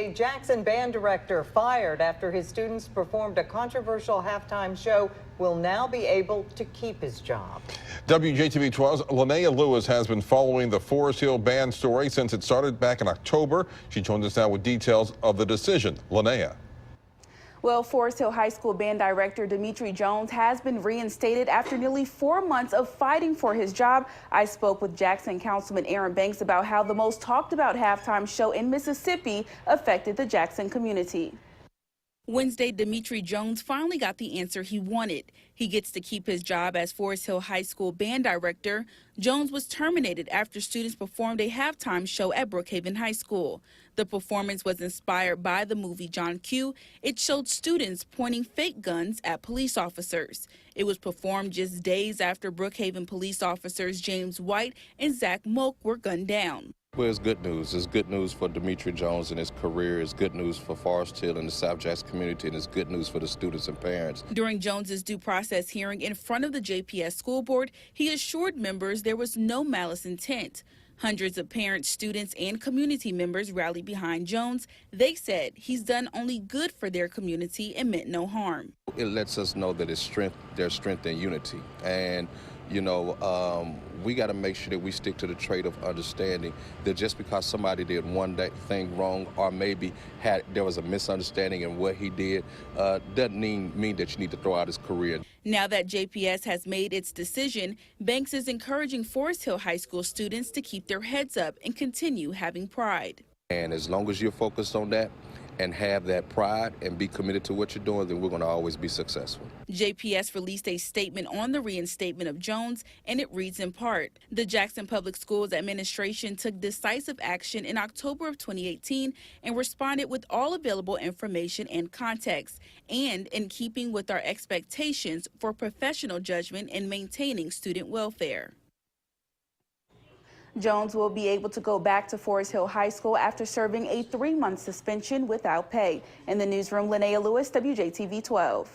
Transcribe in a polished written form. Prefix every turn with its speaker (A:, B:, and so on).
A: A Jackson band director fired after his students performed a controversial halftime show will now be able to keep his job.
B: WJTV 12's Linnea Lewis has been following the Forest Hill band story since it started back in October. She joins us now with details of the decision. Linnea.
C: Well, Forest Hill High School band director Dimitri Jones has been reinstated after nearly 4 months of fighting for his job. I spoke with Jackson Councilman Aaron Banks about how the most talked about halftime show in Mississippi affected the Jackson community. Wednesday, Dimitri Jones finally got the answer he wanted. He gets to keep his job as Forest Hill High School band director. Jones was terminated after students performed a halftime show at Brookhaven High School. The performance was inspired by the movie John Q. It showed students pointing fake guns at police officers. It was performed just days after Brookhaven police officers James White and Zach Moak were gunned down.
D: Well, it's good news. It's good news for Dimitri Jones and his career. It's good news for Forest Hill and the South Jackson community, and it's good news for the students and parents.
C: During Jones's due process hearing in front of the JPS school board, he assured members there was no malice intent. Hundreds of parents, students, and community members rallied behind Jones. They said he's done only good for their community and meant no harm.
D: It lets us know that there's strength in unity. And, you know, we got to make sure that we stick to the trait of understanding that just because somebody did one thing wrong or maybe there was a misunderstanding in what he did, doesn't mean that you need to throw out his career.
C: Now that JPS has made its decision, Banks is encouraging Forest Hill High School students to keep their heads up and continue having pride.
D: And as long as you're focused on that and have that pride and be committed to what you're doing, then we're going to always be successful.
C: JPS released a statement on the reinstatement of Jones, and it reads in part, the Jackson Public Schools Administration took decisive action in October of 2018 and responded with all available information and context, and in keeping with our expectations for professional judgment in maintaining student welfare. Jones will be able to go back to Forest Hill High School after serving a 3-month suspension without pay. In the newsroom, Linnea Lewis, WJTV 12.